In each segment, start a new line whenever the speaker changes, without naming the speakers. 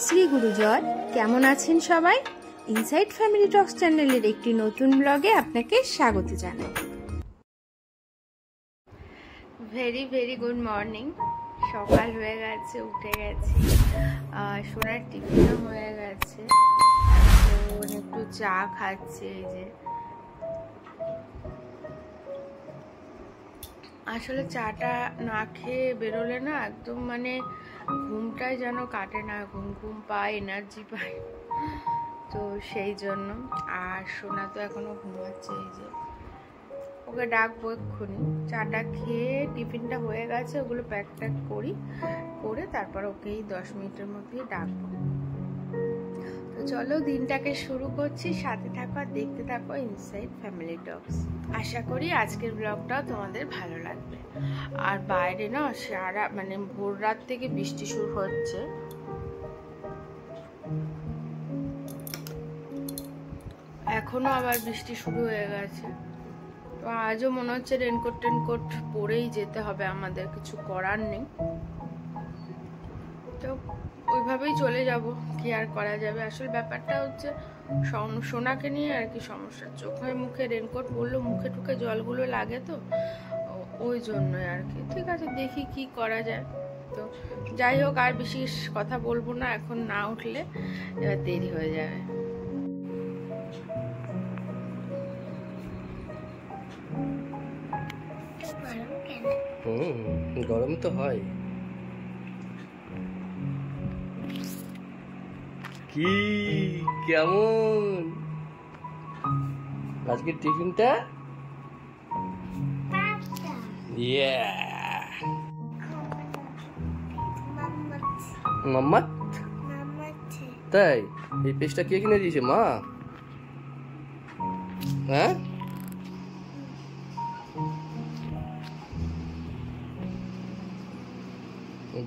শ্রী গুরুজয়, কেমন আছেন সবাই? ইনসাইড ফ্যামিলি টক্স চ্যানেলের একটি নতুন ব্লগে আপনাকে স্বাগত জানাই। Very very good morning. সকাল হয়ে গেছে, উঠে গেছি, সোনার টিফিনও হয়ে গেছে, তো একটু চা খাচ্ছে। এই যে আসলে চাটা না খেয়ে বেরোলে না একদম মানে ঘুমটাই যেন কাটে না, ঘুম পায়, এনার্জি পায়, তো সেই জন্য। আর সোনা তো এখনো ঘুমাচ্ছে, এই যে ওকে ডাকবো এক্ষুনি। চাটা খেয়ে টিফিনটা হয়ে গেছে, ওগুলো প্যাক করে তারপর ওকেই 10 মিনিটের মধ্যেই ডাকবো। তো চলো দিনটাকে শুরু করছি, সাথে থাকো আর দেখতে থাকো ইনসাইড ফ্যামিলি টক্স। আশা করি আজকের ব্লগটাও তোমাদের ভালো লাগবে। আর বাইরে না সারা মানে ভোর রাত থেকে বৃষ্টি শুরু হচ্ছে। এখনো আবার বৃষ্টি শুরু হয়ে গেছে। তো আজও মনে হচ্ছে রেনকোট পরেই যেতে হবে আমাদের, কিছু করার নেই। তো ওইভাবেই চলে যাব, কি আর করা যাবে। আসলে ব্যাপারটা হচ্ছে সোনাকে নিয়ে আর কি সমস্যা। চোখে মুখে রেনকোট পরলেও মুখে টুকে জলগুলো লাগে, তো ওই জন্যই আর কি। ঠিক আছে, দেখি কি করা যায়। তো যাই হোক, আর বেশি কথা বলবো না, এখন না উঠলে এবার দেরি হয়ে যাবে।
গরম তো হয়। কি কেমন আজকে টিফিনটা? মাম্মাত, তাই? এই পেস্টটা কে কিনে দিয়েছে? মা? হ্যাঁ,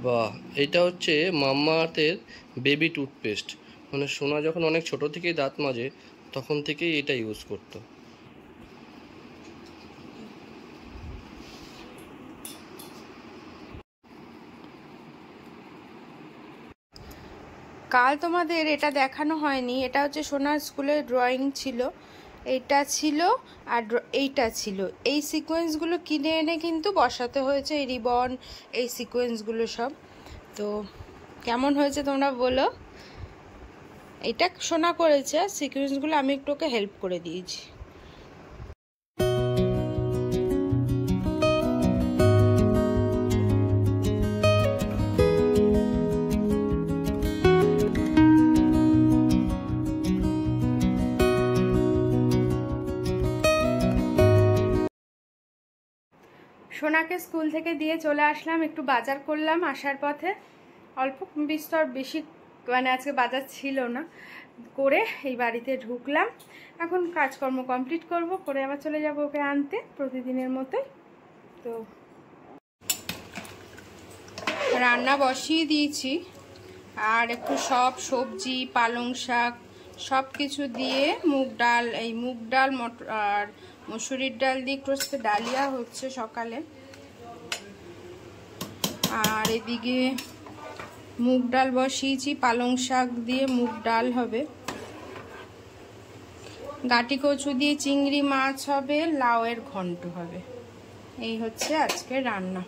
বাহ। এটা হচ্ছে মাম্মাতের বেবি টুথপেস্ট। মানে সোনা যখন অনেক ছোট থেকেই দাঁত মাজে, তখন থেকেই এটা ইউজ করতো।
কাল তোমাদের এটা দেখানো হয়নি, এটা হচ্ছে সোনার স্কুলের ড্রয়িং ছিল। এইটা ছিল আর এইটা ছিল। এই সিকোয়েন্সগুলো কিনে এনে কিন্তু বসাতে হয়েছে, এই রিবন, এই সিকোয়েন্সগুলো সব। তো কেমন হয়েছে তোমরা বলো। এটা সোনা করেছে, সিকোয়েন্সগুলো আমি একটু ওকে হেল্প করে দিয়েছি। সোনাকে স্কুল থেকে দিয়ে চলে আসলাম, একটু বাজার করলাম আসার পথে, অল্প বিস্তর, বেশি মানে আজকে বাজার ছিল না, করে এই বাড়িতে ঢুকলাম। এখন কাজকর্ম কমপ্লিট করব, করে আবার চলে যাব ওকে আনতে প্রতিদিনের মতোই। তো রান্না বসিয়ে দিয়েছি, আর একটু সব সবজি, পালং শাক সব কিছু দিয়ে মুগ ডাল মটর আর মসুরির ডাল দিয়ে একটু ডালিয়া হচ্ছে সকালে। আর এদিকে মুগ ডাল বসিয়েছি, পালং শাক দিয়ে মুগ ডাল হবে, গাটি কচু দিয়ে চিংড়ি মাছ হবে, লাউয়ের ঘন্ট হবে। এই হচ্ছে আজকে রান্না।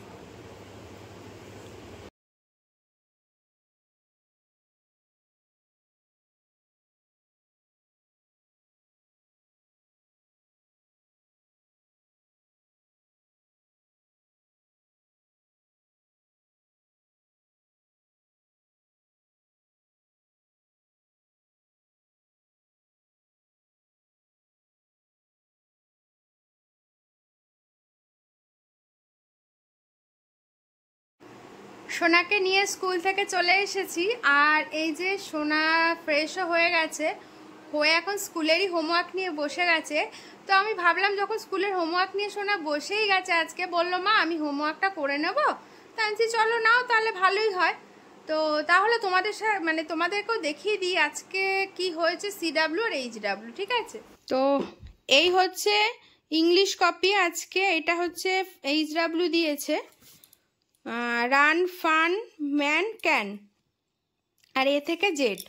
সোনাকে নিয়ে স্কুল থেকে চলে এসেছি, আর এই যে সোনা ফ্রেশও হয়ে গেছে, হয়ে এখন স্কুলেরই হোমওয়ার্ক নিয়ে বসে গেছে। তো আমি ভাবলাম যখন স্কুলের হোমওয়ার্ক নিয়ে সোনা বসেই গেছে, আজকে বললো মা আমি হোমওয়ার্কটা করে নেব, তা আমি চলো নাও, তাহলে ভালোই হয়। তো তাহলে তোমাদেরকেও দেখিয়ে দিই আজকে কি হয়েছে CW আর HW, ঠিক আছে? তো এই হচ্ছে ইংলিশ কপি আজকে, এটা হচ্ছে HW দিয়েছে, রান ফান ম্যান ক্যান। আর এ থেকে জেড।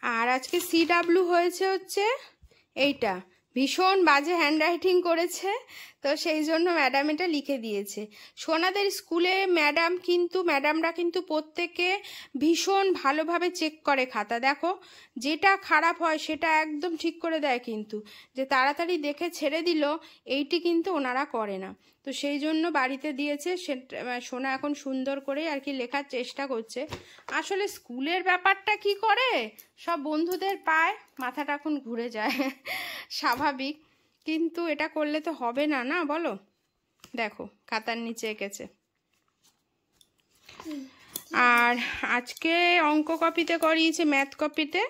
আর আজকে CW হয়েছে হচ্ছে এইটা, ভীষণ বাজে হ্যান্ডরাইটিং করেছে, তো সেই জন্য ম্যাডাম এটা লিখে দিয়েছে। সোনাদের স্কুলে ম্যাডামরা কিন্তু প্রত্যেকে ভীষণ ভালোভাবে চেক করে খাতা। দেখো, যেটা খারাপ হয় সেটা একদম ঠিক করে দেয়, কিন্তু যে তাড়াতাড়ি দেখে ছেড়ে দিল এইটি কিন্তু ওনারা করে না। তো সেই জন্য বাড়িতে দিয়েছে, সোনা এখন সুন্দর করে আর কি লেখার চেষ্টা করছে। আসলে স্কুলের ব্যাপারটা কি করে, সব বন্ধুদের পায়, মাথাটা এখন ঘুরে যায় স্বাভাবিক, কিন্তু এটা করলে তো হবে না, না বলো? দেখো খাতার নিচে এঁকেছে। আর আজকে অঙ্ক কপিতে করিয়েছে, ম্যাথ কপিতে।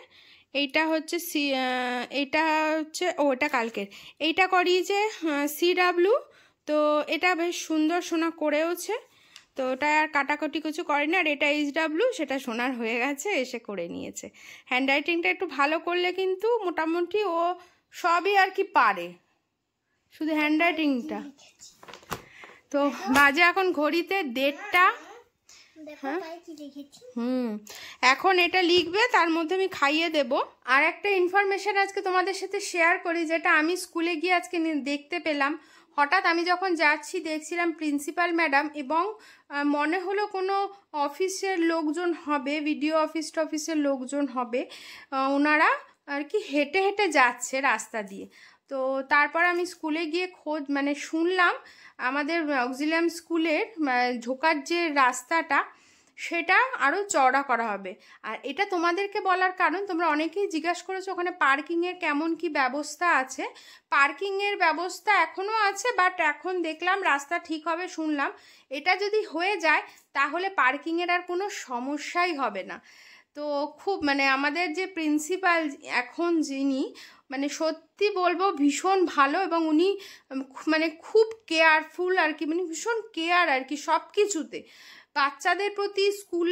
এইটা হচ্ছে এটা কালকের। এইটা করিয়েছে CW, তো এটা বেশ সুন্দর সোনা করেওছে, তো ওটা আর কাটাকুটি কিছু করে না। আর এটা HW, সেটা সোনার হয়ে গেছে, এসে করে নিয়েছে। হ্যান্ডরাইটিংটা একটু ভালো করলে কিন্তু মোটামুটি ও সবই আর কি পারে, শুধু হ্যান্ডরাইটিংটা। তো বাজে এখন ঘড়িতে 1:30। হ্যাঁ, এখন এটা লিখবে, তার মধ্যে আমি খাইয়ে দেব। আর একটা ইনফরমেশন আজকে তোমাদের সাথে শেয়ার করি, যেটা আমি স্কুলে গিয়ে আজকে দেখতে পেলাম। হঠাৎ আমি যখন যাচ্ছি দেখছিলাম প্রিন্সিপাল ম্যাডাম, এবং মনে হলো কোনো অফিসের লোকজন হবে, ভিডিও অফিসের লোকজন হবে, ওনারা আর কি হেঁটে হেঁটে যাচ্ছে রাস্তা দিয়ে। তো তারপর আমি স্কুলে গিয়ে শুনলাম আমাদের অক্সিলিয়াম স্কুলের ঢোকার যে রাস্তাটা, সেটা আরও চওড়া করা হবে। আর এটা তোমাদেরকে বলার কারণ, তোমরা অনেকেই জিজ্ঞাসা করেছো ওখানে পার্কিংয়ের কেমন কি ব্যবস্থা আছে। পার্কিংয়ের ব্যবস্থা এখনও আছে, বাট এখন দেখলাম রাস্তা ঠিক হবে শুনলাম। এটা যদি হয়ে যায় তাহলে পার্কিংয়ের আর কোনো সমস্যাই হবে না। তো খুব আমাদের যে প্রিন্সিপাল এখন, যিনি সত্যি বলবো ভীষণ ভালো, এবং উনি খুব কেয়ারফুল আর কি, ভীষণ কেয়ার আর কি সব কিছুতে, বাচ্চাদের প্রতি, স্কুল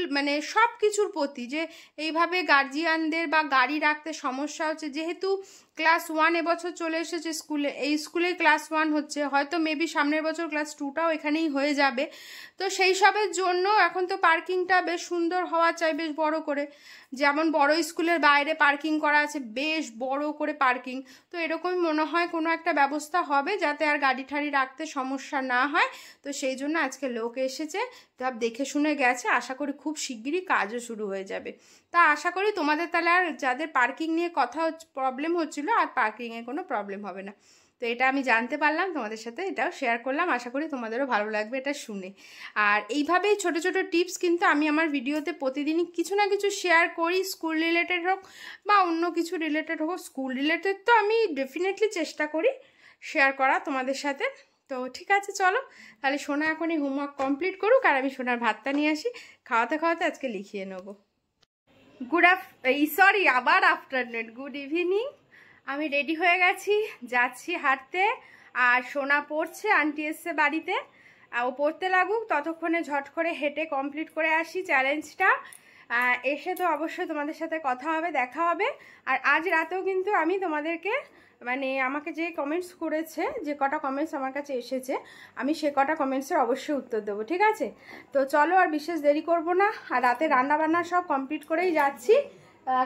সব কিছুর প্রতি। যে এইভাবে গার্জিয়ানদের বা গাড়ি রাখতে সমস্যা হচ্ছে, যেহেতু ক্লাস 1 এবছর চলে এসেছে স্কুলে, এই স্কুলে ক্লাস 1 হচ্ছে, হয়তো মেবি সামনের বছর ক্লাস 2টাও এখানেই হয়ে যাবে। তো সেই সবের জন্য এখন তো পার্কিংটা বেশ সুন্দর হওয়া চাই, বেশ বড় করে, যেমন বড় স্কুলের বাইরে পার্কিং করা আছে, বেশ বড় করে পার্কিং। তো এরকমই মনে হয় কোনো একটা ব্যবস্থা হবে, যাতে আর গাড়ি ঠাড়ি রাখতে সমস্যা না হয়। তো সেই জন্য আজকে লোক এসেছে, সব দেখে শুনে গেছে। আশা করি খুব শিগগিরই কাজও শুরু হয়ে যাবে। তা আশা করি তোমাদের তাহলে আর যাদের পার্কিং নিয়ে প্রবলেম হচ্ছিল, আর পার্কিংয়ে কোনো প্রবলেম হবে না। তো এটা আমি জানতে পারলাম, তোমাদের সাথে এটাও শেয়ার করলাম। আশা করি তোমাদেরও ভালো লাগবে এটা শুনে। আর এইভাবেই ছোট ছোট টিপস কিন্তু আমি আমার ভিডিওতে প্রতিদিনই কিছু না কিছু শেয়ার করি, স্কুল রিলেটেড হোক বা অন্য কিছু রিলেটেড হোক। স্কুল রিলেটেড তো আমি ডেফিনেটলি চেষ্টা করি শেয়ার করা তোমাদের সাথে। তো ঠিক আছে, চলো তাহলে সোনা এখনই হোমওয়ার্ক কমপ্লিট করুক, আর আমি সোনার ভাতটা নিয়ে আসি, খাওয়াতে খাওয়াতে আজকে লিখিয়ে নেব। আবার আফটারনুন, গুড ইভিনিং। আমি রেডি হয়ে গেছি, যাচ্ছি হাঁটতে। আর সোনা পড়ছে, আন্টি এসছে বাড়িতে, ও পড়তে লাগুক, ততক্ষণে ঝট করে হেঁটে কমপ্লিট করে আসি চ্যালেঞ্জটা। এসে তো অবশ্যই তোমাদের সাথে কথা হবে, দেখা হবে। আর আজ রাতেও কিন্তু আমি তোমাদেরকে আমাকে যে কমেন্টস করেছে, যে কটা কমেন্টস আমার কাছে এসেছে, আমি সে কটা কমেন্টসের অবশ্যই উত্তর দেবো, ঠিক আছে? তো চলো, আর বিশেষ দেরি করব না। আর রাতে রান্নাবান্না সব কমপ্লিট করেই যাচ্ছি,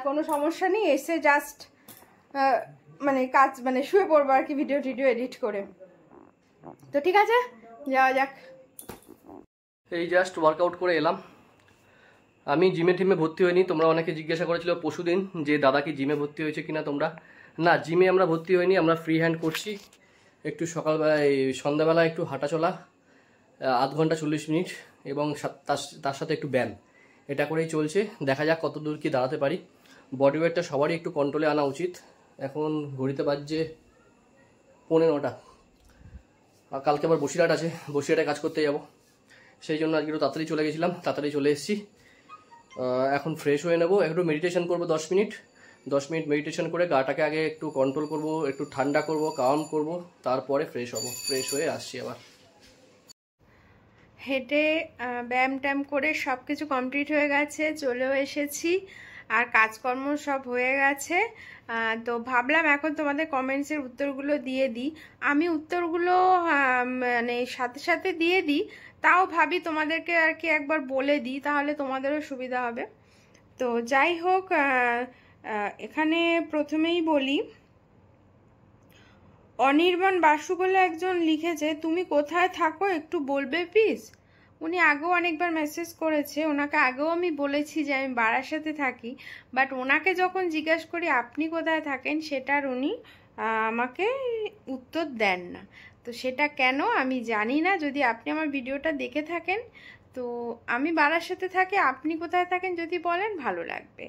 কোনো সমস্যা নেই। এসে জাস্ট কাজ শুয়ে পড়বো আর কি, ভিডিও এডিট করে। তো ঠিক আছে, যাওয়া যাক।
এই জাস্ট ওয়ার্কআউট করে এলাম। আমি জিমে টিমে ভর্তি হইনি। তোমরা অনেকে জিজ্ঞাসা করেছিল পরশুদিন যে দাদা কি জিমে ভর্তি হয়েছে কিনা তোমরা। না, জিমে আমরা ভর্তি হইনি, আমরা ফ্রি হ্যান্ড করছি। একটু সকালবেলায়, সন্ধ্যাবেলা একটু হাঁটাচলা, 8 ঘন্টা 40 মিনিট, এবং তার সাথে একটু ব্যায়াম, এটা করেই চলছে। দেখা যাক কত দূর কি দাঁড়াতে পারি। বডি ওয়েটটা সবারই একটু কন্ট্রোলে আনা উচিত। এখন ঘড়িতে বাজছে 9:45। আর কালকে আবার বসিরহাট আছে, বসিরহাটে কাজ করতে যাব, সেই জন্য আজকে একটু তাড়াতাড়ি চলে গেছিলাম, তাড়াতাড়ি চলে এসেছি। এখন ফ্রেশ হয়ে নেব, একটু মেডিটেশন করব 10 মিনিট মেডিটেশন করে গাটাকে আগে একটু কন্ট্রোল করব, একটু ঠান্ডা করব, কাম করব, তারপরে ফ্রেশ হব। ফ্রেশ হয়ে আসছি আবার।
হেঁটে ব্যায়াম ট্যায়াম করে সব কিছু কমপ্লিট হয়ে গেছে, চলেও এসেছি, আর কাজকর্ম সব হয়ে গেছে। তো ভাবলাম এখন তোমাদের কমেন্টসের উত্তরগুলো দিয়ে দিই। আমি উত্তরগুলো সাথে সাথে দিয়ে দিই, তাও ভাবি তোমাদেরকে আর কি একবার বলে দিই, তাহলে তোমাদেরও সুবিধা হবে। তো যাই হোক, এখানে প্রথমেই বলি, অনির্বাণ বাসু বলে একজন লিখেছে, তুমি কোথায় থাকো একটু বলবে প্লিজ। উনি আগেও অনেকবার মেসেজ করেছে, ওনাকে আগেও আমি বলেছি যে আমি বারাসাতে থাকি, বাট ওনাকে যখন জিজ্ঞেস করি আপনি কোথায় থাকেন, সেটার উনি আমাকে উত্তর দেন না। তো সেটা কেন আমি জানি না। যদি আপনি আমার ভিডিওটা দেখে থাকেন, তো আমি বারাসাতে থাকি, আপনি কোথায় থাকেন যদি বলেন ভালো লাগবে।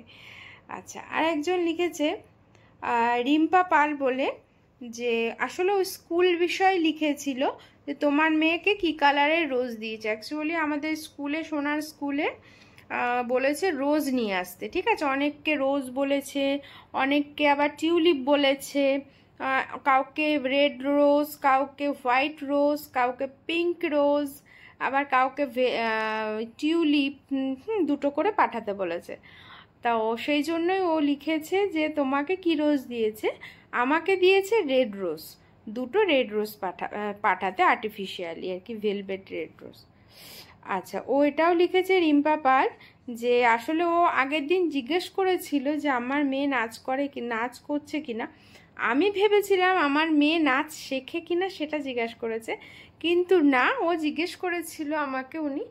আচ্ছা, আর একজন লিখেছে রিম্পা পাল বলে, যে আসলে ওই স্কুল বিষয়ে লিখেছিল যে তোমার মেয়েকে কি কালারের রোজ দিয়েছে। অ্যাকচুয়ালি আমাদের স্কুলে, সোনার স্কুলে বলেছে রোজ নিয়ে আসতে, ঠিক আছে। অনেককে রোজ বলেছে, অনেককে আবার টিউলিপ বলেছে, কাউকে রেড রোজ, কাউকে হোয়াইট রোজ, কাউকে পিঙ্ক রোজ, আবার কাউকে টিউলিপ, দুটো করে পাঠাতে বলেছে। তা সেই জন্যই ও লিখেছে যে তোমাকে কি রোজ দিয়েছে। আমাকে দিয়েছে রেড রোজ, দুটো রেড রোজ পাঠাতে, আর্টিফিশিয়ালি আর কি, ভেলভেট রেড রোজ। আচ্ছা, ও এটাও লিখেছে রিম্পা পাল, যে আসলে ও আগের দিন জিজ্ঞেস করেছিল যে আমার মেয়ে নাচ করছে কিনা। আমি ভেবেছিলাম আমার মেয়ে নাচ শেখে কিনা সেটা জিজ্ঞেস করেছে, কিন্তু না, ও জিজ্ঞেস করেছিল আমাকে উনি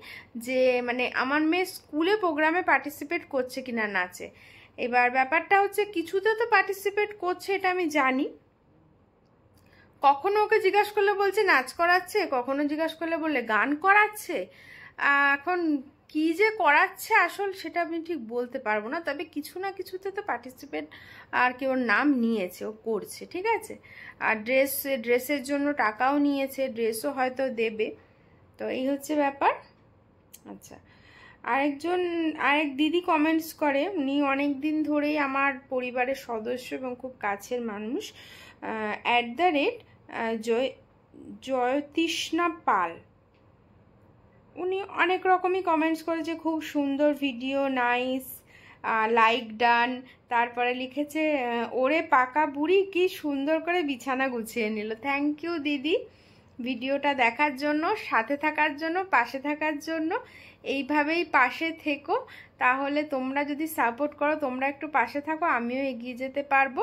যে মানে আমার মেয়ে স্কুলে প্রোগ্রামে পার্টিসিপেট করছে কিনা নাচে। এবার ব্যাপারটা হচ্ছে কিছুতে তো পার্টিসিপেট করছে, এটা আমি জানি। কখনো ওকে জিজ্ঞাসা করলে বলছে নাচ করাচ্ছে, কখনো জিজ্ঞাসা করলে বললে গান করাচ্ছে। এখন কি যে করাচ্ছে আসল সেটা আমি ঠিক বলতে পারবো না, তবে কিছু না কিছুতে তো পার্টিসিপেট আর কি ওর নাম নিয়েছে, ও করছে, ঠিক আছে। আর ড্রেসের জন্য টাকাও নিয়েছে, ড্রেসও হয়তো দেবে। তো এই হচ্ছে ব্যাপার। আচ্ছা, আরেক দিদি কমেন্টস করে, উনি অনেক দিন ধরেই আমার পরিবারের সদস্য এবং খুব কাছের মানুষ, জয়তৃষ্ণা পাল। উনি অনেক রকমই কমেন্টস করেছে, খুব সুন্দর ভিডিও, নাইস, লাইক ডান। তারপরে লিখেছে ওরে পাকা বুড়ি কি সুন্দর করে বিছানা গুছিয়ে নিল। থ্যাংক ইউ দিদি, ভিডিওটা দেখার জন্য, সাথে থাকার জন্য, পাশে থাকার জন্য। এইভাবেই পাশে থেকো, তাহলে তোমরা যদি সাপোর্ট করো, তোমরা একটু পাশে থাকো, আমিও এগিয়ে যেতে পারবো।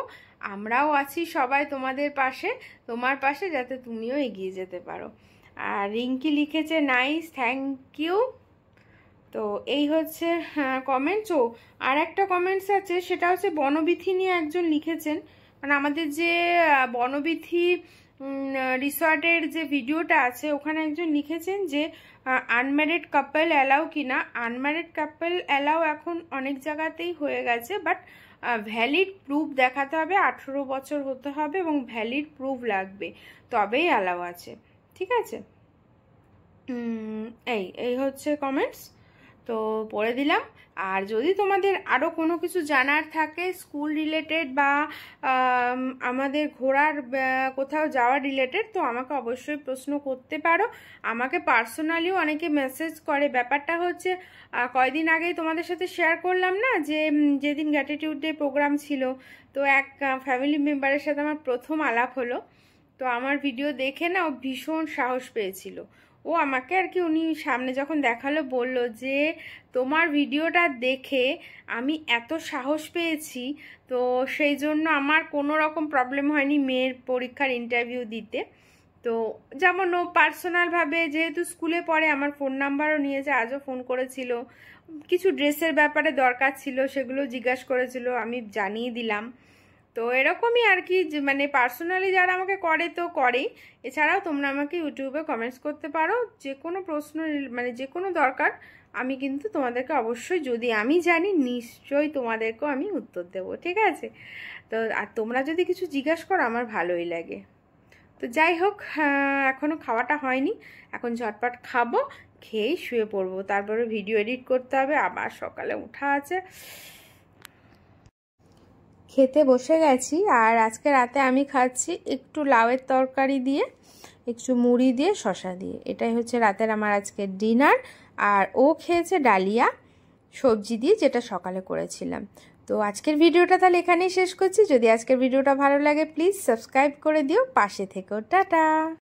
আমরাও আছি সবাই তোমাদের পাশে, তোমার পাশে, যাতে তুমিও এগিয়ে যেতে পারো। আর রিঙ্কি লিখেছে নাইস, থ্যাংক ইউ। তো এই হচ্ছে কমেন্টস। ও আর একটা কমেন্টস আছে, সেটা হচ্ছে বনবিথি নিয়ে একজন লিখেছেন, মানে আমাদের যে বনবিথি রিসর্টের যে ভিডিওটা আছে, ওখানে একজন লিখেছেন যে আনম্যারিড কাপল অ্যালাউ কিনা। আনম্যারিড কাপল অ্যালাউ এখন অনেক জায়গাতেই হয়ে গেছে, বাট ভ্যালিড প্রুফ দেখাতে হবে, 18 বছর হতে হবে এবং ভ্যালিড প্রুফ লাগবে, তবেই অ্যালাউ আছে, ঠিক আছে। এই হচ্ছে কমেন্টস, তো পড়ে দিলাম। আর যদি তোমাদের আরও কোনো কিছু জানার থাকে স্কুল রিলেটেড বা আমাদের ঘোরার কোথাও যাওয়ার রিলেটেড, তো আমাকে অবশ্যই প্রশ্ন করতে পারো। আমাকে পার্সোনালিও অনেকে মেসেজ করে। ব্যাপারটা হচ্ছে কয়দিন আগেই তোমাদের সাথে শেয়ার করলাম না, যে যেদিন গ্র্যাটিটিউড ডে প্রোগ্রাম ছিল, তো এক ফ্যামিলি মেম্বারের সাথে আমার প্রথম আলাপ হলো। তো আমার ভিডিও দেখে না ও ভীষণ সাহস পেয়েছিল। ও আমাকে আর কি, উনি সামনে যখন দেখালো বলল যে তোমার ভিডিওটা দেখে আমি এত সাহস পেয়েছি, তো সেই জন্য আমার কোনো রকম প্রবলেম হয়নি মেয়ের পরীক্ষার ইন্টারভিউ দিতে। তো যেমন ও পার্সোনালভাবে, যেহেতু স্কুলে পড়ে, আমার ফোন নাম্বারও নিয়েছে, আজও ফোন করেছিল, কিছু ড্রেসের ব্যাপারে দরকার ছিল সেগুলো জিজ্ঞাসা করেছিল, আমি জানিয়ে দিলাম। তো এরকমই আর কি, মানে পার্সোনালি যারা আমাকে করে তো করেই। এছাড়াও তোমরা আমাকে ইউটিউবে কমেন্টস করতে পারো, যে কোনো প্রশ্ন, মানে যে কোনো দরকার, আমি কিন্তু তোমাদেরকে অবশ্যই, যদি আমি জানি নিশ্চয়ই তোমাদেরকেও আমি উত্তর দেবো, ঠিক আছে। তো আর তোমরা যদি কিছু জিজ্ঞাসা করো আমার ভালোই লাগে। তো যাই হোক, এখনও খাওয়াটা হয়নি, এখন ঝটপট খাবো, খেয়েই শুয়ে পড়বো, তারপরে ভিডিও এডিট করতে হবে, আবার সকালে উঠা আছে। খেতে বসে গেছি, আর আজকে রাতে আমি খাচ্ছি একটু লাউয়ের তরকারি দিয়ে, একটু মুড়ি দিয়ে, শসা দিয়ে। এটাই হচ্ছে রাতের আমার আজকে ডিনার। আর ও খেয়েছে ডালিয়া সবজি দিয়ে, যেটা সকালে করেছিলাম। তো আজকের ভিডিওটা তাহলে এখানেই শেষ করছি। যদি আজকের ভিডিওটা ভালো লাগে প্লিজ সাবস্ক্রাইব করে দিও, পাশে থেকো। টাটা।